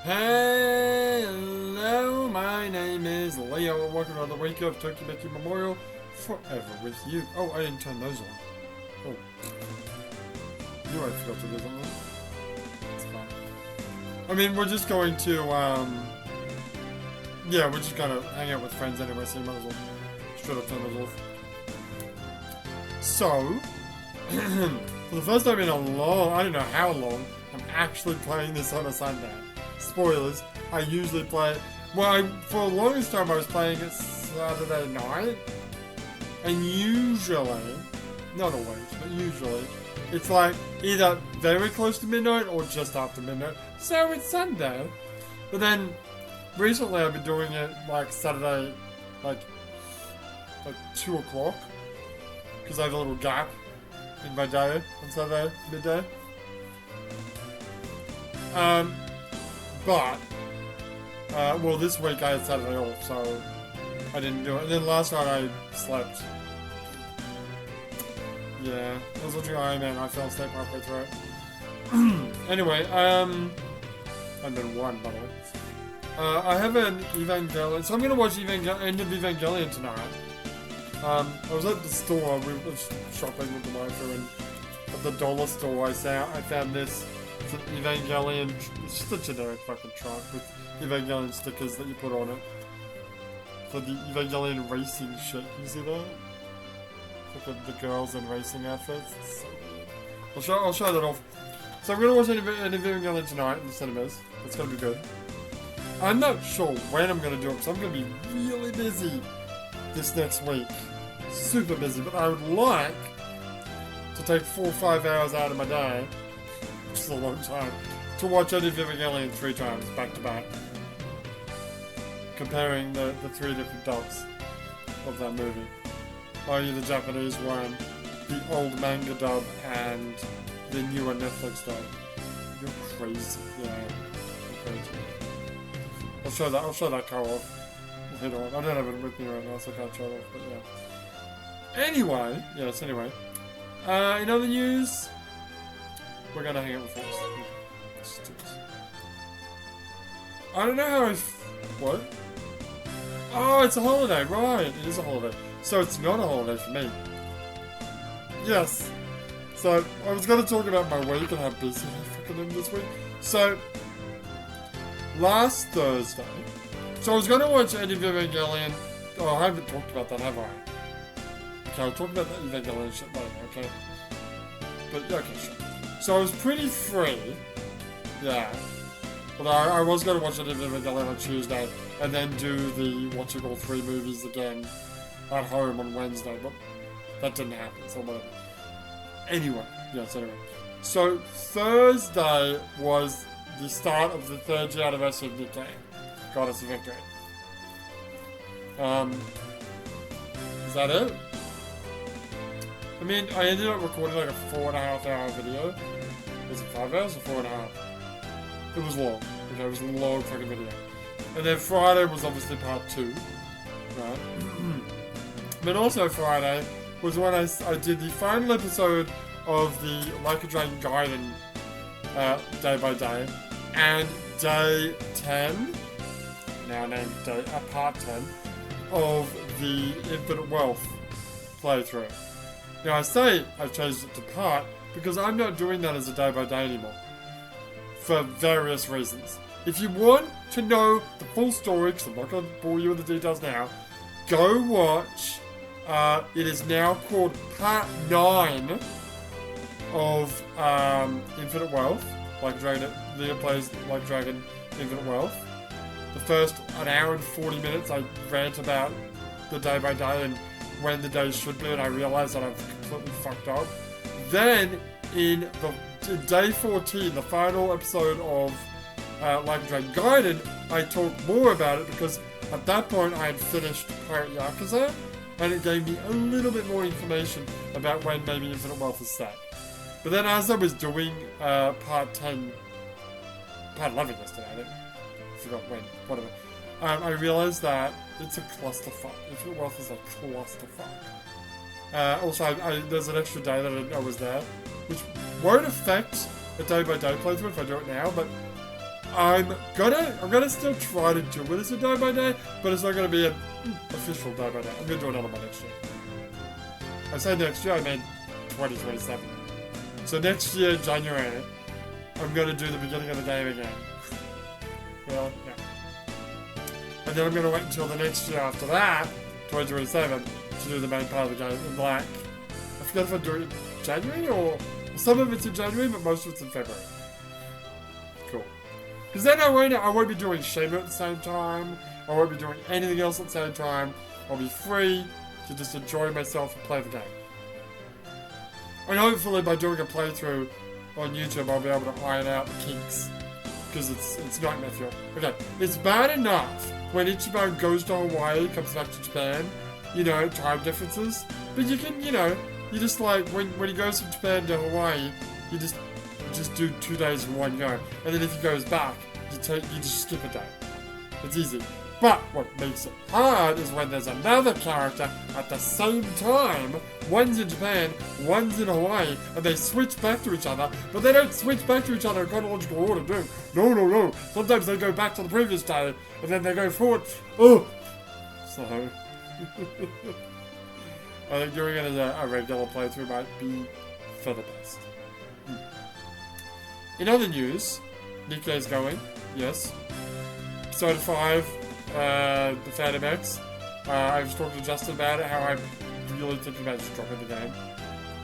Hello, my name is Leo, and welcome to another week of Tokimeki Memorial Forever with you. Oh, I didn't turn those on. Oh. You already forgot to do something. It's fine. I mean, we're just going to, yeah, we're just gonna hang out with friends anyway, so you might as well straight up turn those off. So, for the first time in a long, I don't know how long, I'm actually playing this on a Sunday. Spoilers, I usually play it, well, for the longest time I was playing it Saturday night, and usually, not always, but usually, it's like either very close to midnight or just after midnight, so it's Sunday. But then, recently I've been doing it like Saturday, like 2 o'clock, because I have a little gap in my day on Saturday, midday. But, well, this week I had Saturday off, so I didn't do it. And then last night I slept. Yeah, I was watching Iron Man, I fell asleep halfway through it. Anyway, and then one, by the way. I have an Evangelion, so I'm gonna watch End of Evangelion tonight. I was at the store, we were shopping with the waifu, and at the dollar store I found this. It's an Evangelion, it's just a generic fucking truck with Evangelion stickers that you put on it. For the Evangelion racing shit, can you see that? It's like the girls in racing outfits, it's so weird. I'll show that off. So I'm gonna watch an Evangelion tonight in the cinemas, it's gonna be good. I'm not sure when I'm gonna do it, because I'm gonna be really busy this next week. Super busy, but I would like to take 4 or 5 hours out of my day, which is a long time, to watch End of Evangelion 3 times, back to back. Comparing the 3 different dubs of that movie. i.e. the Japanese one, the old manga dub, and the newer Netflix dub. You're crazy. Yeah, you're crazy. I'll show that co-op later on. I don't have it with me right now, so I can't show it off, but yeah. Anyway, in other news, we're gonna hang out with friends. Let's do this. I don't know how what? Oh, it's a holiday, right, it is a holiday. So it's not a holiday for me. Yes. So, I was gonna talk about my week and how busy I fucking am this week. So, last Thursday, so I was gonna watch End of Evangelion. Oh, I haven't talked about that, have I? Okay, I'll talk about that Evangelion shit later, okay? But, yeah, okay, sure. So I was pretty free, yeah. But I was gonna watch End of Evangelion on Tuesday, and then do the watching all 3 movies again at home on Wednesday, but that didn't happen, so whatever. Anyway. So, Thursday was the start of the 3rd year anniversary of Nikkei, Goddess of Victory. Is that it? I mean, I ended up recording like a 4.5 hour video. Was it 5 hours or 4.5? It was long. Okay, it was a long fucking video. And then Friday was obviously part 2. Right? But also Friday was when I did the final episode of the Like a Dragon Gaiden day by day. And day 10, now named part 10, of the Infinite Wealth playthrough. Now I say I've changed it to part because I'm not doing that as a day by day anymore. For various reasons. If you want to know the full story, because I'm not going to bore you with the details now, go watch, it is now called part 9 of Infinite Wealth. Like Dragon, Leah plays Like Dragon Infinite Wealth. The first 1 hour and 40 minutes I rant about the day by day and when the days should be, and I realised that I've completely fucked up. Then, in day 14, the final episode of Like a Dragon Gaiden, I talk more about it because at that point I had finished Pirate Yakuza, and it gave me a little bit more information about when maybe Infinite Wealth is set. But then as I was doing part 11 yesterday, I forgot when, whatever, I realised that it's a clusterfuck. Infinite Wealth is a clusterfuck. Also, there's an extra day that I didn't know was there, which won't affect a day-by-day playthrough if I do it now, but I'm gonna still try to do it as a day by day, but it's not gonna be an official day by day. I'm gonna do another one next year. I say next year, I mean 2027. So next year, January, I'm gonna do the beginning of the game again. Well, yeah. And then I'm gonna wait until the next year after that, 2027, to do the main part of the game in like, I forget if I do it in January or some of it's in January, but most of it's in February. Cool. Because then I won't be doing Shamer at the same time. I won't be doing anything else at the same time. I'll be free to just enjoy myself and play the game. And hopefully by doing a playthrough on YouTube, I'll be able to iron out the kinks. Because it's nightmare fuel. Okay, it's bad enough when Ichiban goes to Hawaii, comes back to Japan, you know, time differences. But you can, you know, you just like, when he goes from Japan to Hawaii, you just do 2 days in one go. And then if he goes back, you just skip a day. It's easy. But what makes it hard is when there's another character at the same time. One's in Japan, one's in Hawaii, and they switch back to each other. But they don't switch back to each other in chronological order, dude. No. Sometimes they go back to the previous day, and then they go forward. Oh! So... I think doing it as a regular playthrough might be for the best. In other news, Nikkei's going, yes. Episode 5, the Phantom X. I was talking to Justin about it, how I'm really thinking about just dropping the game.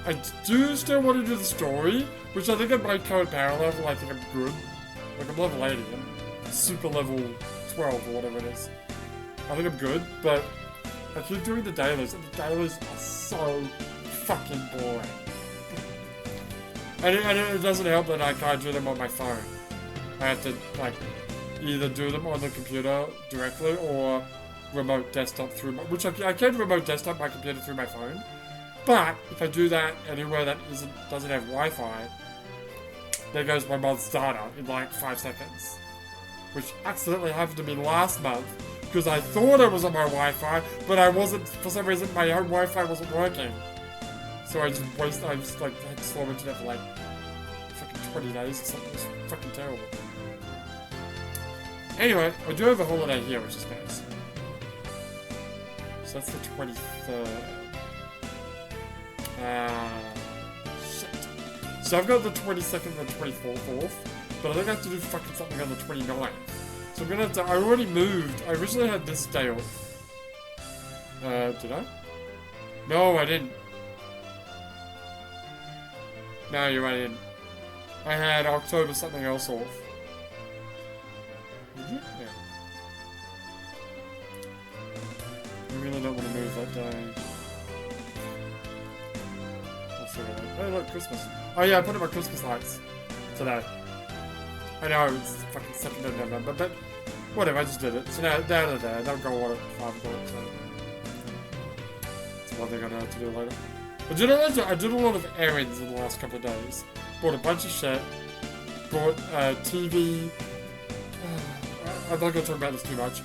I do still want to do the story, which I think I might go at power level. I think I'm good. Like, I'm level 80, I'm super level 12 or whatever it is. I think I'm good, but I keep doing the dailies, and the dailies are so fucking boring. And it doesn't help that I can't do them on my phone. I have to, like, either do them on the computer directly or remote desktop through my... Which I can remote desktop my computer through my phone. But if I do that anywhere that doesn't have Wi-Fi, there goes my month's data in like 5 seconds. Which accidentally happened to me last month. Because I thought I was on my Wi-Fi, but I wasn't. For some reason, my own Wi-Fi wasn't working. So I just had slow internet for like fucking 20 days or something. It was fucking terrible. Anyway, I do have a holiday here, which is nice. So that's the 23rd. Shit. So I've got the 22nd and the 24th off, but I think I have to do fucking something on the 29th. So I'm gonna have to, I already moved. I originally had this day off. Did I? No, I didn't. No, you're right, I didn't. I had October something else off. Did you? Yeah. I really don't want to move that day. I'll figure it out. Oh, look, Christmas. Oh yeah, I put in my Christmas lights today. I know, it's fucking 2nd of November, but whatever, I just did it. So now, they'll go on at 5 o'clock, so that's one thing I have to do later. I did a lot of errands in the last couple of days. Bought a bunch of shit. Bought TV. I'm not going to talk about this too much.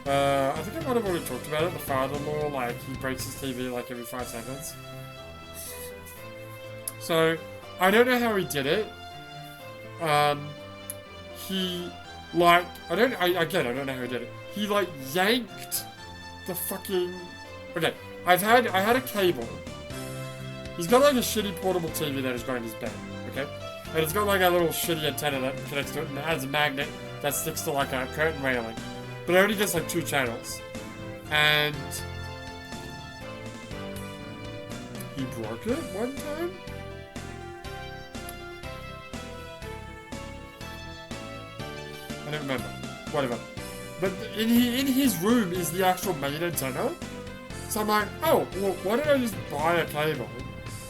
I think I might have already talked about it. The father-in-law, like, he breaks his TV like every 5 seconds. So, I don't know how he did it. He, like, I don't know how he did it. He, like, yanked the fucking... Okay, I had a cable. He's got, like, a shitty portable TV that is going in his bed, okay? And it's got, like, a little shitty antenna that connects to it, and it has a magnet that sticks to, like, a curtain railing. But it only gets, like, 2 channels. And... he broke it one time? I don't remember. Whatever. But in his room is the actual main antenna. So I'm like, oh, well, why don't I just buy a cable,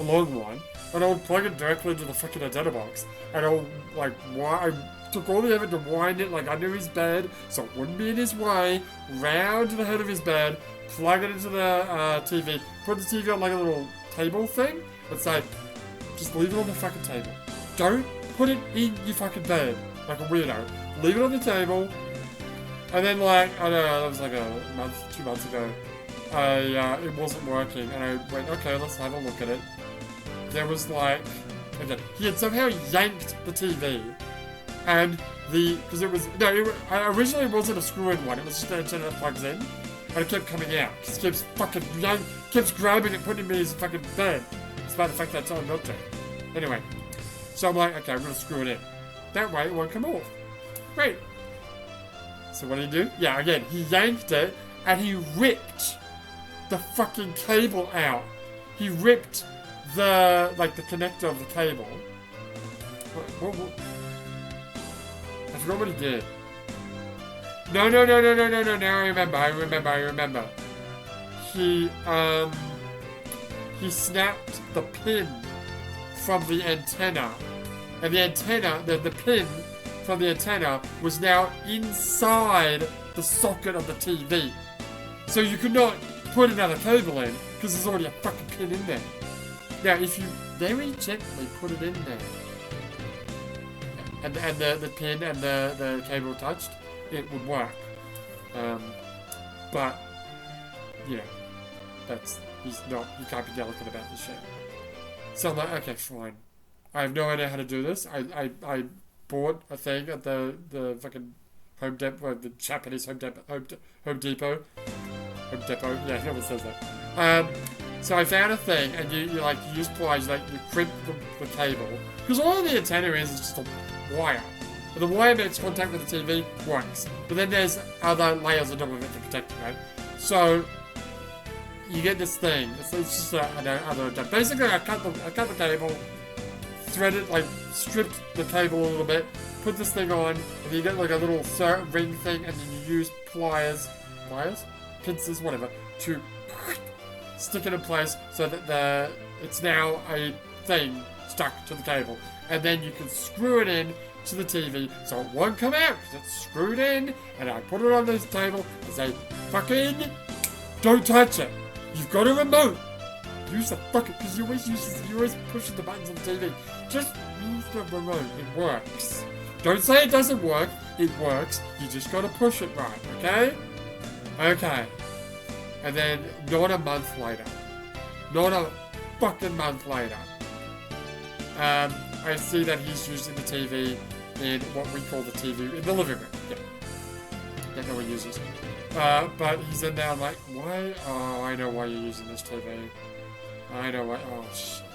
a long one, and I'll plug it directly into the fucking antenna box, and I'll, like, I took all the effort to wind it, like, under his bed, so it wouldn't be in his way, round to the head of his bed, plug it into the TV, put the TV on, like, a little table thing, and say, just leave it on the fucking table. Don't put it in your fucking bed, like a weirdo. Leave it on the table, and then, like, I don't know, that was like a month, 2 months ago, it wasn't working, and I went, okay, let's have a look at it. There was, like, again, he had somehow yanked the TV and because it was, originally it wasn't a screw-in one, it was just an antenna that plugs in, and it kept coming out. It keeps fucking, keeps grabbing it, putting me in his fucking bed, despite the fact that I told him not to. Anyway, so I'm like, okay, I'm gonna screw it in. That way it won't come off. Great. So what did he do? Yeah, again, he yanked it, and he ripped the fucking cable out. He ripped the connector of the cable. What? I forgot what he did. No, now I remember. He snapped the pin from the antenna. And the antenna, the pin from the antenna was now inside the socket of the TV. So you could not put another cable in, because there's already a fucking pin in there. Now, if you very gently put it in there, and the pin and the cable touched, it would work. But, you know, you can't be delicate about this shit. So I'm like, okay, fine. I have no idea how to do this. I bought a thing at the fucking Home Depot, the Japanese Home Depot. Home Depot, yeah, no one says that. So I found a thing, and you use pliers, you crimp the cable, because all the antenna is just a wire. But the wire makes contact with the TV, works. But then there's other layers on top of it to protect it, right? So you get this thing. It's just another. Basically, I cut the cable, threaded, stripped the cable a little bit, put this thing on, and then you get a little ring thing, and then you use pliers, pincers, whatever, to stick it in place so that it's now a thing stuck to the cable, and then you can screw it in to the TV so it won't come out because it's screwed in, and I put it on this table and say, fucking don't touch it. You've got a remote. Use the fucking, because you always push the buttons on the TV. Just use the remote. It works. Don't say it doesn't work. It works. You just gotta push it right, okay? Okay. And then, not a month later. Not a fucking month later. I see that he's using the TV in what we call the TV, in the living room. Yeah. That no one uses. But he's in there, I'm like, why? Oh, I know why you're using this TV. I know why. Oh, shit.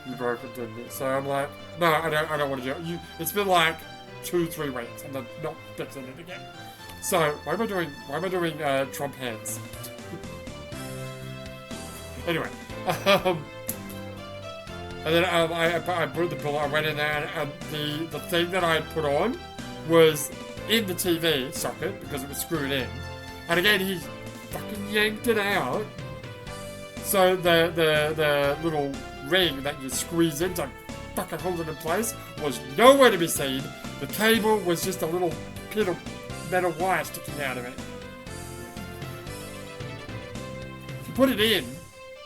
You broke it, didn't you? So I'm like, no, I don't want to do it. It's been 2-3 weeks, and I'm not fixing it again. So, why am I doing Trump hands? Anyway, and then I put the pillow, I went in there, and the thing that I had put on was in the TV socket, because it was screwed in. And again, he fucking yanked it out. So the little ring that you squeeze in to fucking hold it in place was nowhere to be seen. The cable was just a little bit of metal wire sticking out of it. If you put it in,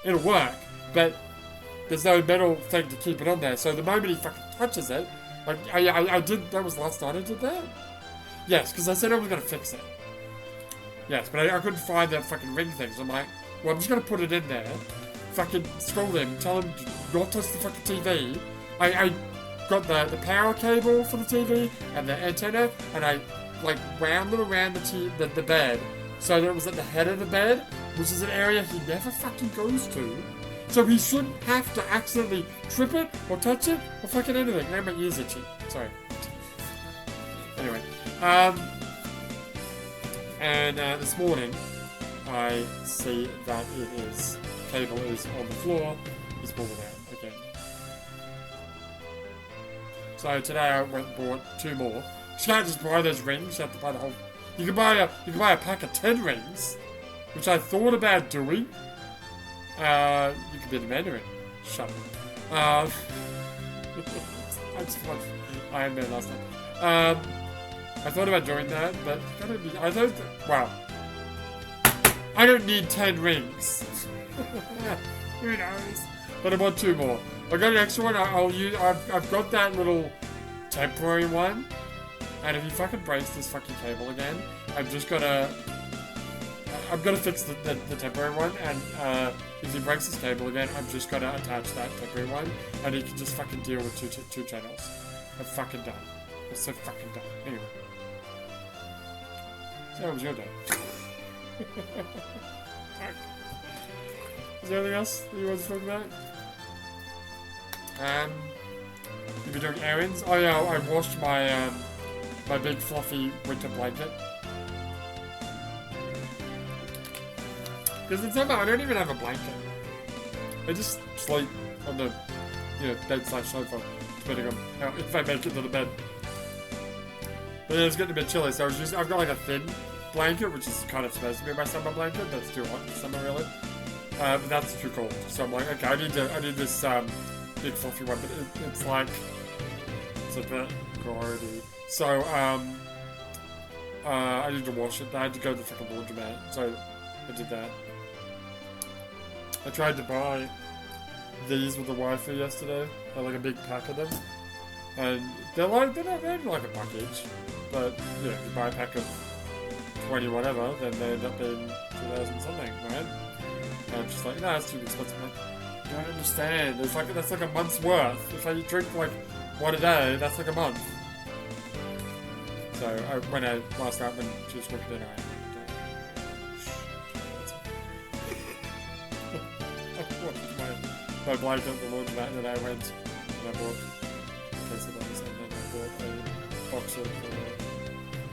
it'll work, but there's no metal thing to keep it on there. So the moment he fucking touches it, I did, that was last night I did that? Yes, because I said I was going to fix it. Yes, but I couldn't find that fucking ring thing, so I'm like, well, I'm just going to put it in there, fucking scold him, tell him to not touch the fucking TV. I got the power cable for the TV and the antenna, and I wound it around the bed so that it was at the head of the bed, which is an area he never fucking goes to. So he shouldn't have to accidentally trip it or touch it or fucking anything. Now my ears itchy. Sorry. Anyway, and this morning I see that cable is on the floor. He's pulled it out again. So today I went and bought 2 more. You can't just buy those rings. You have to buy the whole. You can buy a pack of 10 rings, which I thought about doing. You could be the Mandarin. Shut up. I just watched Iron Man last night. I thought about doing that, but I don't need 10 rings. Who knows? But I want 2 more. I got an extra one. I've got that little temporary one. And if he fucking breaks this fucking cable again, I'm gonna fix the temporary one, and if he breaks his cable again, I'm just gonna attach that temporary one, and he can just fucking deal with two channels. I'm fucking done. It's so fucking dumb. Anyway. So how was your day? Is there anything else that you want to talk about? You've been doing errands? Oh yeah, I washed my my big fluffy winter blanket. Because in summer I don't even have a blanket. I just sleep on the bed/sofa, depending on how, if I make it to the bed. But it's getting a bit chilly, so I've got like a thin blanket, which is kind of supposed to be my summer blanket. That's too hot for summer, really. But that's too cold. So I'm like, okay, I need this big fluffy one, but it's like it's a bit grody. So I need to wash it. I had to go to the fucking laundromat, so I did that. I tried to buy these with the waifu yesterday. I like a big pack of them, and they're only like a buck each. But you know, if you buy a pack of 20 whatever, then they end up being 2,000 something, right? And I'm just like, no, it's too expensive. Like, I don't understand. That's like a month's worth. If I drink like one a day, that's like a month. So last night when she was cooking dinner, my blanket at the laundromat, and then I went and I bought a case of those, and then I bought a box of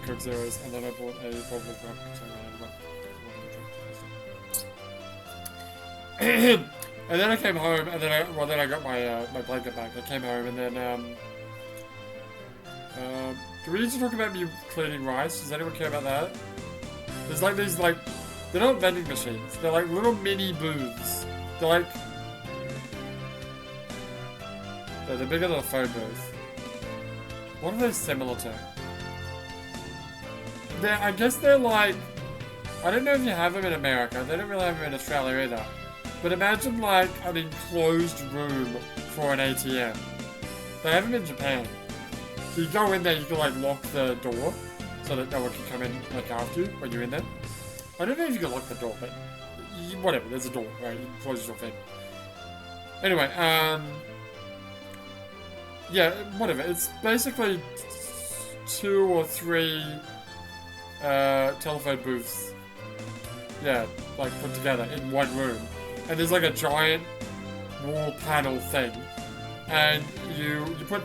Coke Zeros, and then I bought a bottle of rum, so I had one. And then I came home, and then I got my my blanket back. I came home, and then do we need to talk about me cleaning rice? Does anyone care about that? There's like these they're not vending machines. They're like little mini booths. They're bigger than a phone booth. What are they similar to? I guess they're like, I don't know if you have them in America. They don't really have them in Australia either. But imagine like an enclosed room for an ATM. They have them in Japan. So you go in there, you can like lock the door so that no one can come in like after you when you're in there. I don't know if you can lock the door, but whatever, there's a door, right? You close yourself in. Anyway, yeah, whatever. It's basically 2 or 3 telephone booths. Yeah, like put together in one room. And there's like a giant wall panel thing. And you put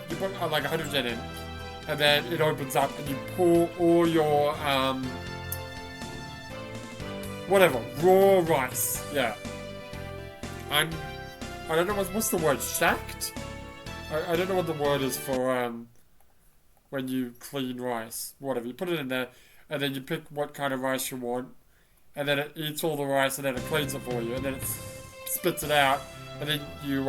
like 100 yen in. And then it opens up and you pour all your, whatever, raw rice. Yeah. I don't know what's the word, shacked? I don't know what the word is for when you clean rice. Whatever, you put it in there, and then you pick what kind of rice you want, and then it eats all the rice, and then it cleans it for you, and then it spits it out, and then you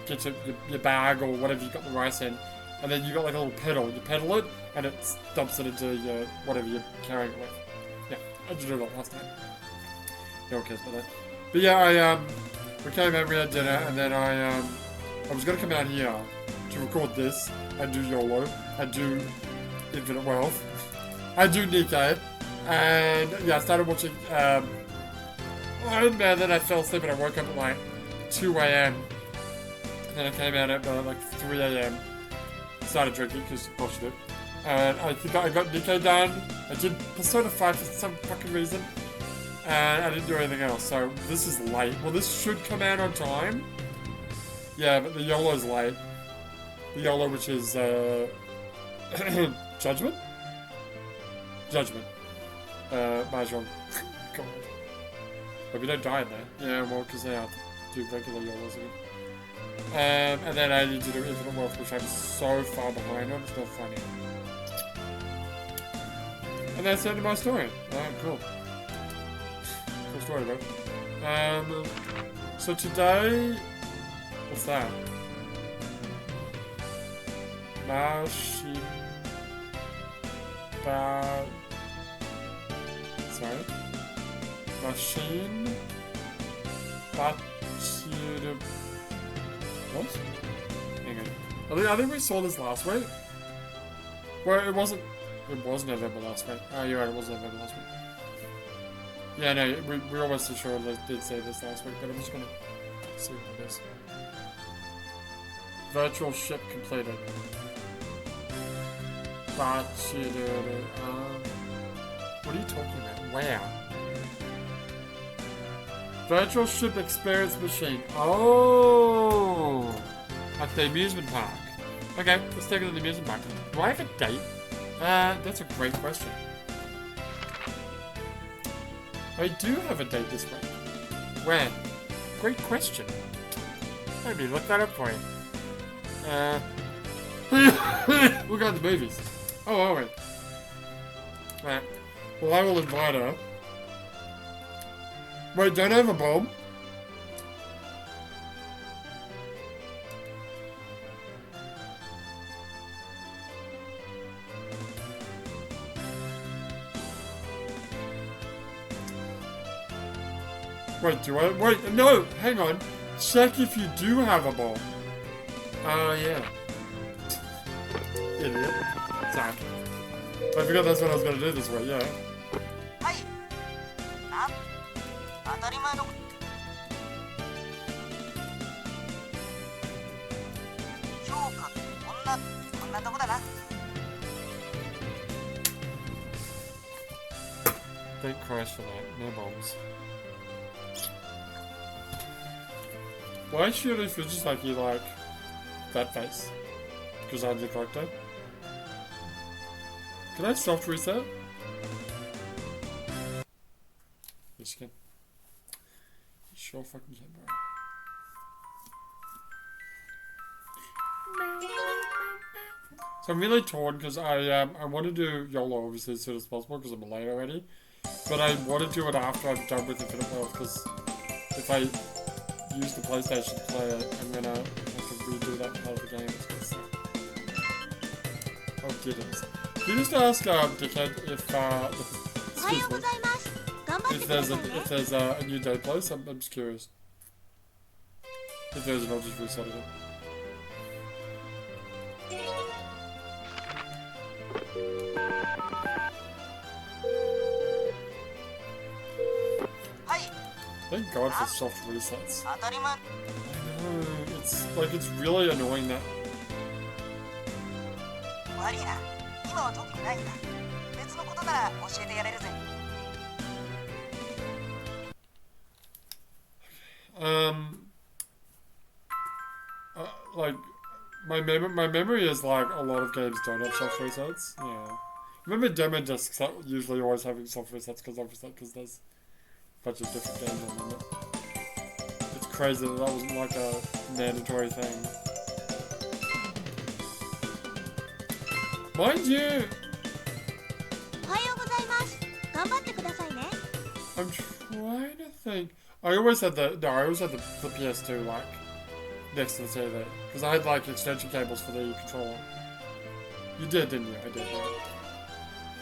get your bag or whatever you got the rice in, and then you got like a little pedal. You pedal it, and it dumps it into your whatever you're carrying it with. Yeah, I just did that last time. No one cares about that. But yeah, we came out, we had dinner, and then I was gonna come out here to record this, and do YOLO, and do Infinite Wealth, and do Nikkei, and yeah, I started watching Iron Man, then I fell asleep and I woke up at like 2 a.m. And then I came out at like 3 a.m. Started drinking, because of course you do. And I think I got Nikkei done. I did Persona 5 for some fucking reason. And I didn't do anything else, so this is late. Well, this should come out on time. Yeah, but the YOLO's late. The YOLO, which is, Judgment? Judgment. Mahjong. God. But we don't die in there. Yeah, well, because they have to do regular YOLOs again. And then I need to do Infinite Wealth, which I'm so far behind on, it's not funny. And that's the end of my story. Alright, cool. Cool story, bro. So today... What's that? Sorry? Machine... What? Hang on. I think we saw this last week. Well, it wasn't... It was November last week. Oh, you're right, it was November last week. Yeah, no, we almost sure did say this last week, but I'm just gonna see what it is. Virtual ship completed. Bachidoro. What are you talking about? Where? Virtual ship experience machine. Oh! At the amusement park. Okay, let's take it to the amusement park. Do I have a date? That's a great question. I do have a date this week. When? Great question. Let me look that up for you. We're going to the movies. Oh, are we? Right. Well, I will invite her. Wait, don't I have a bomb? Wait, do I? Wait, no! Hang on. Check if you do have a bomb. Oh, yeah. Idiot. Zach. I forgot that's what I was gonna do this way, yeah. Thank Christ for that. No bombs. Why should it feel just like you like that face? Because I'm the character. Can I soft reset? Yes, you can. Sure fucking can, bro. So I'm really torn because I want to do YOLO obviously as soon as possible because I'm late already. But I want to do it after I'm done with Infinite Wealth because if I use the PlayStation to play it, I'm gonna have to redo that part of the game. It's gonna suck. Oh, goodness. Can you just ask Dickhead if if there's a new day place? I'm just curious. If there's an, I'll just reset it. Thank God for soft resets. I know, it's like it's really annoying that. Like my memory is like a lot of games don't have soft resets. Yeah, remember demo discs that usually always having soft resets because there's a bunch of different games on them. It's crazy that wasn't like a mandatory thing. Mind you, I'm trying to think. I always had the PS2 like next to the TV because I had like extension cables for the controller. You did, didn't you? I did. Yeah.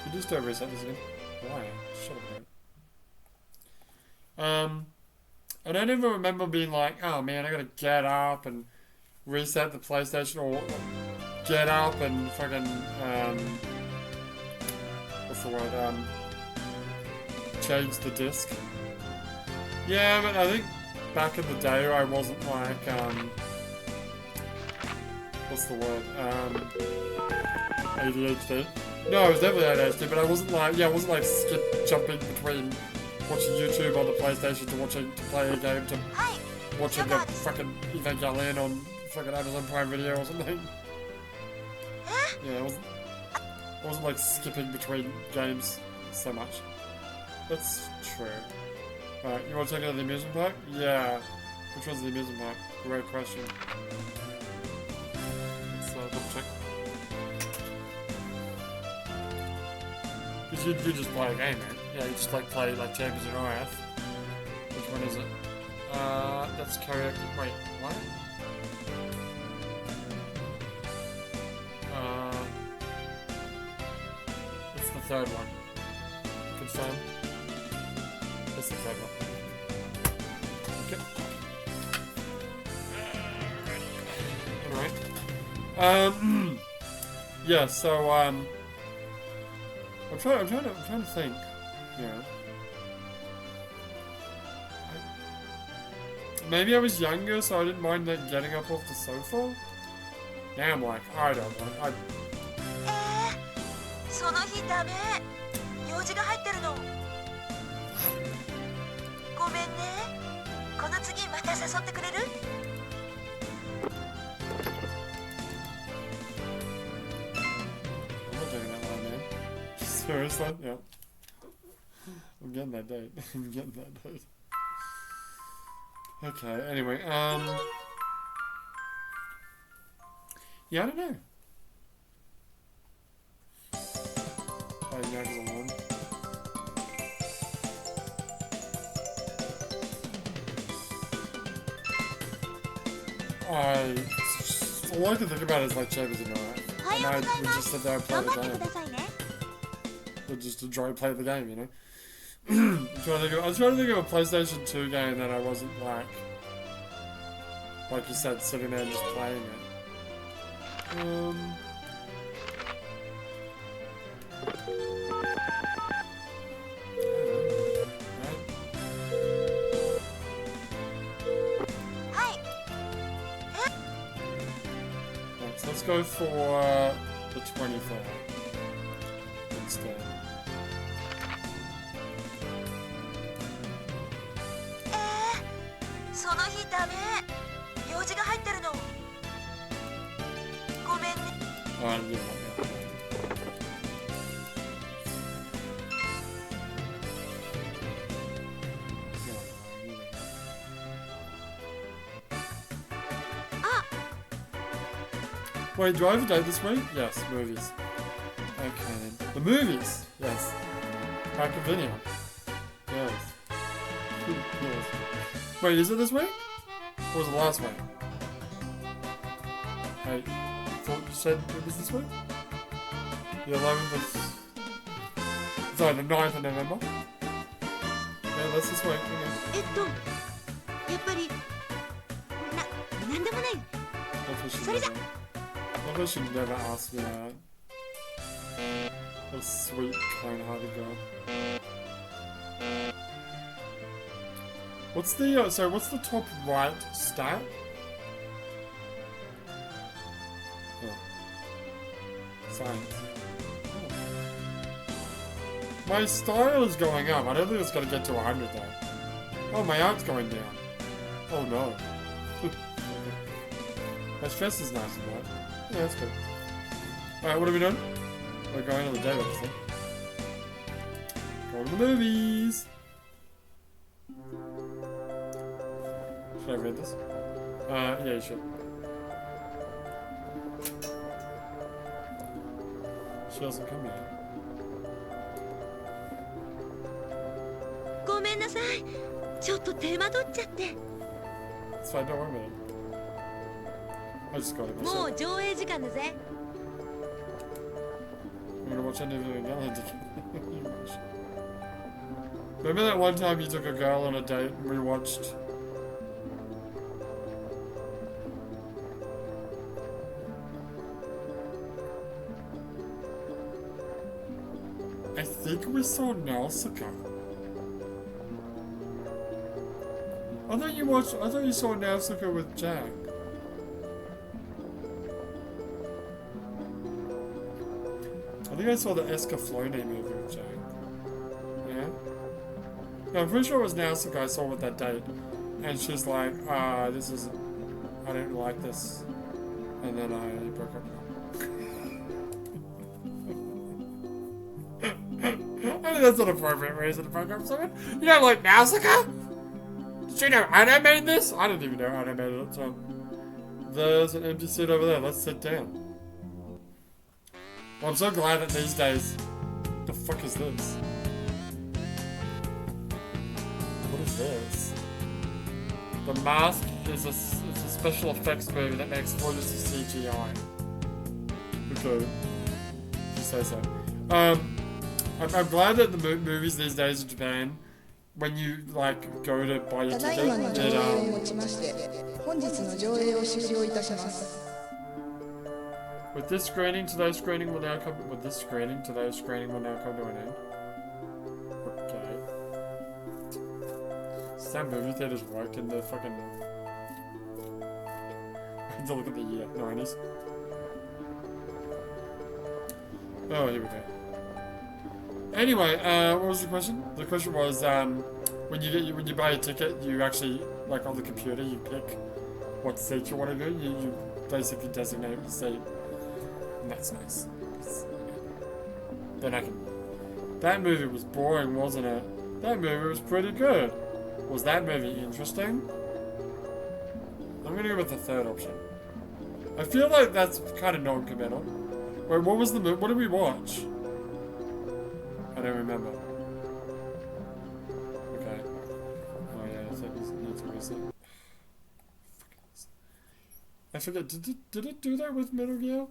You just don't reset this again. Why? Shut up. I don't even remember being like, oh man, I gotta get up and reset the PlayStation or get up and fucking what's the word? Change the disc. Yeah, but I think back in the day I wasn't like what's the word? ADHD. No, I was definitely ADHD, but I wasn't like skip jumping between watching YouTube on the PlayStation to play a game to watching a fucking Evangelion on fucking Amazon Prime Video or something. Yeah, I wasn't like skipping between games so much. That's true. Alright, you want to take it to the amusement park? Yeah. Which one's the amusement park? Great question. Let's double check. Because you just play a game, man. Yeah, you just like play like Champions in RF. Which one is it? That's karaoke. Wait, what? It's the third one. Confirm. It's the third one. Okay. Alright. Yeah, so, I'm trying to think. Yeah. Maybe I was younger, so I didn't mind like getting up off the sofa. Now I'm like, I don't want. その日ダメ。用事が入ってるの。ごめんね。この次また誘ってくれる？ I'm not doing that one, man. Seriously? Yeah. I'm getting that date. I'm getting that date. Okay, anyway, yeah, I don't know. Playing Yakuza 1. All I can think about is like Chambers and I. And I would just sit there and play the game. Would just enjoy playing the game, you know? I was trying to think of a PlayStation 2 game that I wasn't like you said, sitting there and just playing it. Right, so let's go for the 23rd instead. Yeah. Wait, do I have a date this week? Yes, movies. Okay then. The movies! Yes. Pack of video. Yes. Yes. Wait, is it this week? Or was it last week? Hey, thought you said it was this week? The 11th of... Sorry, the 9th of November? Yeah, that's this week. Okay. I wish she'd never asked me that. What a sweet, kind-hearted girl. What's the, so what's the top right stat? Oh. Science. Oh. My style is going up. I don't think it's gonna get to 100 though. Oh, my art's going down. Oh no. My stress is nice and light. Yeah, that's good. Alright, what are we doing? We're going on the date, obviously. Going to the movies! Should I read this? Yeah, you should. She doesn't come yet. It's fine, don't worry about it. I just got it myself. I'm gonna watch any video again. Remember that one time you took a girl on a date and we watched... I think we saw Nausicaa. I thought you saw Nausicaa with Jack. I think I saw the Escaflowne movie with Jack. Yeah? No, I'm pretty sure it was Nausicaa I saw with that date. And she's like, this is... I don't like this. And then I broke up with her. I think that's an appropriate reason to break up with someone. You don't like Nausicaa? Did you know Anna made this? I didn't even know Anna made it at the time. There's an empty seat over there. Let's sit down. Well, I'm so glad that these days... What the fuck is this? What is this? The Mask is it's a special effects movie that makes full use of CGI. Okay. If you say so. I'm glad that the movies these days in Japan, when you like go to buy your ticket, with this screening, today's screening will now come. With this screening, today's screening will now come to an end. Okay. Some movie theaters worked in the fucking. I have to look at the year, 90s. Oh, here we go. Anyway, what was the question? The question was, when you buy a ticket, you actually, like on the computer, you pick what seat you want to do. You basically designate the seat, and that's nice. Then I can. That movie was boring, wasn't it? That movie was pretty good. Was that movie interesting? I'm gonna go with the third option. I feel like that's kind of non-committal. Wait, what was the movie? What did we watch? I don't remember. Okay. Oh yeah, I think we need to reset. I forget. Did it do that with Metal Gear?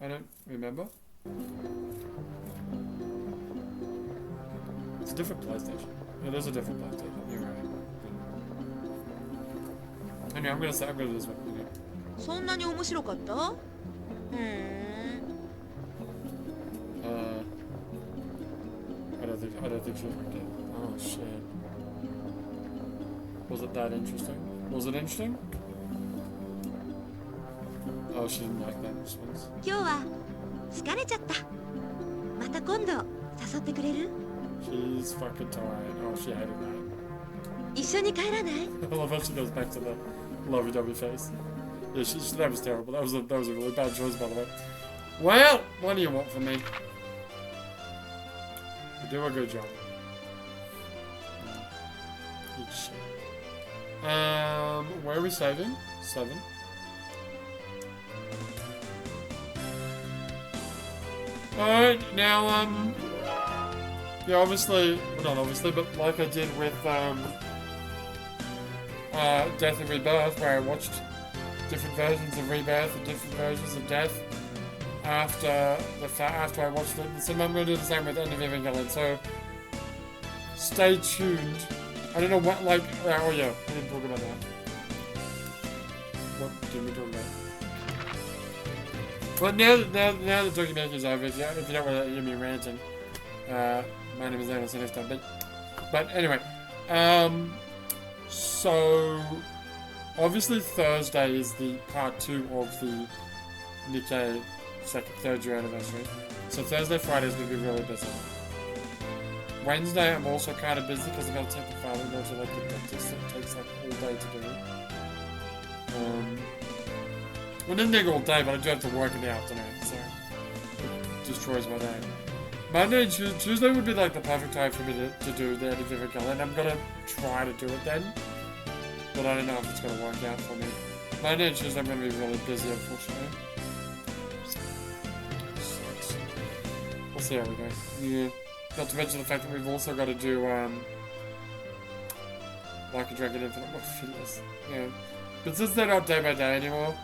I don't remember. It's a different PlayStation. It is a different PlayStation. You're right. Anyway, I'm gonna do this one. Okay. そんなに面白かった？I don't think she liked it. Oh shit. Was it that interesting? Was it interesting? Oh, she didn't like that response. 今日は疲れちゃった。また今度誘ってくれる？ She's fucking tired. Oh, she hated that. 一緒に帰らない？ I love how she goes back to the lovey-dovey face. Yeah, that was terrible. That was a really bad choice, by the way. Well, what do you want from me? You do a good job. Eat shit. Where are we saving? 7. Alright, now, yeah, obviously, well, not obviously, but like I did with, Death and Rebirth, where I watched different versions of Rebirth and different versions of Death after I watched it. So I'm going to do the same with End of Evangelion. So stay tuned. I don't know what, like, oh yeah, we didn't talk about that. What did we talk about? But now that Tokimeki is over, if you don't want to hear me ranting, my name is Leonard Sinista. But anyway, so obviously Thursday is the part 2 of the Nikkei third year anniversary. So Thursday, Friday is going to be really busy. Wednesday I'm also kind of busy because I've got to take the father and go to like the dentist. It takes like all day to do. Well, it didn't take all day, but I do have to work in the afternoon, so it destroys my day. Monday and Tuesday would be like the perfect time for me to do the End of Evangelion, and I'm gonna try to do it then, but I don't know if it's gonna work out for me. Monday and Tuesday I'm gonna be really busy, unfortunately. Sucks. We'll see how we go. Yeah. Not to mention the fact that we've also got to do Like a Dragon Infinite. What fitness? Yeah. But since they're not day by day anymore,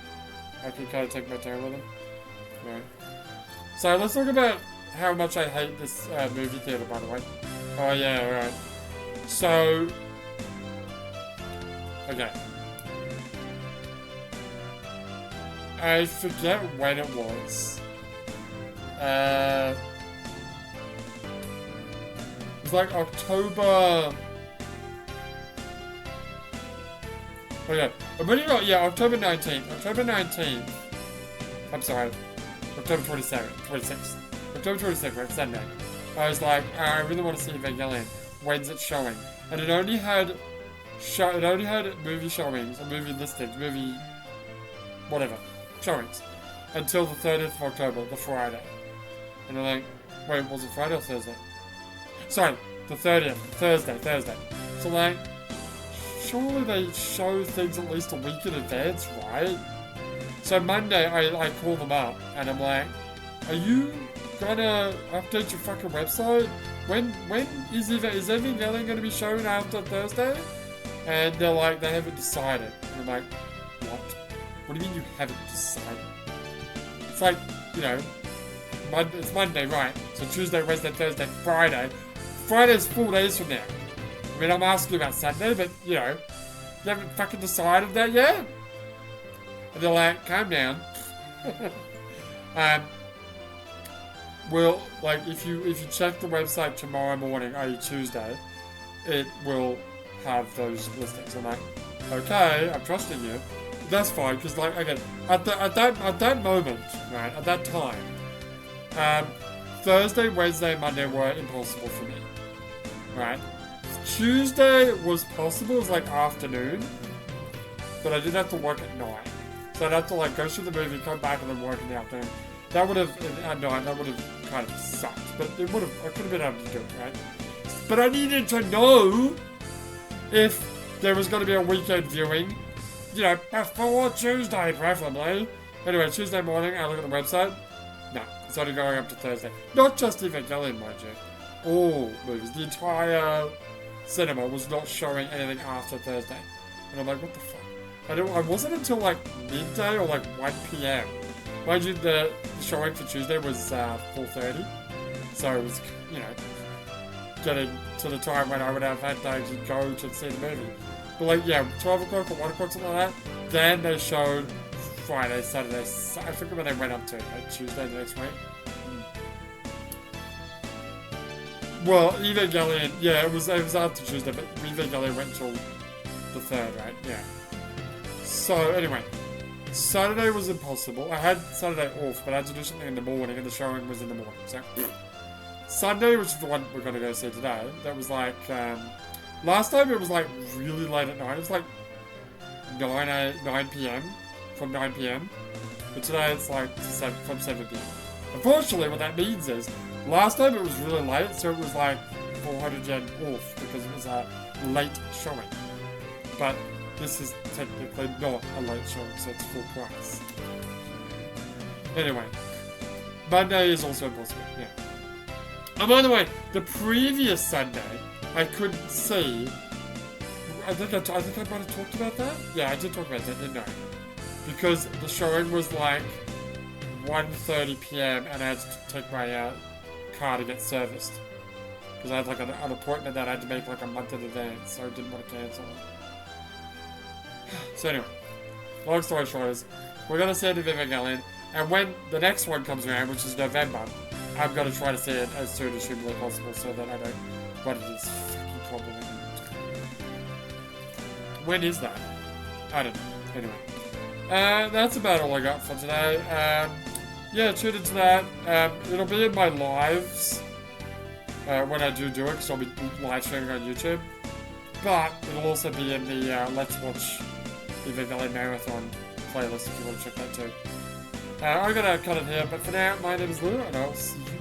I can kind of take my time with them. Right. So let's talk about how much I hate this movie theater, by the way. Oh yeah, alright. So, okay. I forget when it was. It was like October. Okay, October 19th. October 19th. I'm sorry. October 26th. October 26th, right? Sunday. I was like, I really want to see Evangelion. When's it showing? And it only had movie showings, or movie listings, movie whatever, showings, until the 30th of October, the Friday. And I'm like, wait, was it Friday or Thursday? Sorry, the 30th, Thursday. So like, surely they show things at least a week in advance, right? So Monday, I call them up, and I'm like, are you gonna update your fucking website? When is Evangelion gonna be shown after Thursday? And they're like, they haven't decided. And I'm like, what? What do you mean you haven't decided? It's like, you know, it's Monday, right? So Tuesday, Wednesday, Thursday, Friday. Friday's 4 days from now. I mean, I'm asking about Sunday, but, you know, you haven't fucking decided that yet? And they're like, calm down. Well, like, if you check the website tomorrow morning, i.e. Tuesday, it will have those listings. I'm like, okay, I'm trusting you. That's fine, because, like, again, at that moment, right, at that time, Thursday, Wednesday, and Monday were impossible for me. Right? Tuesday was possible, it was like afternoon, but I did have to work at 9. So I'd have to like go through the movie, come back, and then work in the afternoon. That would have, at 9, that would have kind of sucked. But it would have, I could have been able to do it, right? But I needed to know if there was going to be a weekend viewing, you know, before Tuesday, preferably. Anyway, Tuesday morning, I look at the website. No, it's only going up to Thursday. Not just Evangelion, mind you. All movies. The entire cinema was not showing anything after Thursday. And I'm like, what the fuck? I wasn't until like midday or like 1 p.m. Mind you, the showing for Tuesday was 4:30. So it was, you know, getting to the time when I would have had time to go to see the movie. But like, yeah, 12 o'clock or 1 o'clock, something like that. Then they showed Friday, Saturday, I forget when they went up to, like Tuesday the next week. Well, Evangelion, yeah, it was after Tuesday, but Evangelion went until the 3rd, right? Yeah. So, anyway, Saturday was impossible. I had Saturday off, but I had to do something in the morning, and the showing was in the morning, so... Sunday, which is the one we're going to go see today, that was like, last time it was like really late at night. It was like 9 p.m. from 9 p.m. But today it's like from 7 p.m. Unfortunately, what that means is, last time it was really late, so it was like 400 yen off because it was a late showing. But this is technically not a late showing, so it's full price. Anyway, Monday is also impossible, yeah. And by the way, the previous Sunday, I couldn't see. I think I might have talked about that. Yeah, I did talk about that, didn't I? Because the showing was like 1:30 p.m. and I had to take my car to get serviced because I had like an appointment that I had to make like a month in advance, so I didn't want to cancel it. So anyway, long story short is, we're gonna see it in Evangelion, and when the next one comes around, which is November, I'm going to try to see it as soon as humanly possible so that I don't run into this fucking problem again. When is that? I don't know. Anyway. That's about all I got for today. Yeah, tune into that. It'll be in my lives when I do it, because I'll be live streaming on YouTube. But it'll also be in the Let's Watch the Evangelion Marathon playlist if you want to check that too. I'm going to cut it here, but for now, my name is Lou, and I'll see you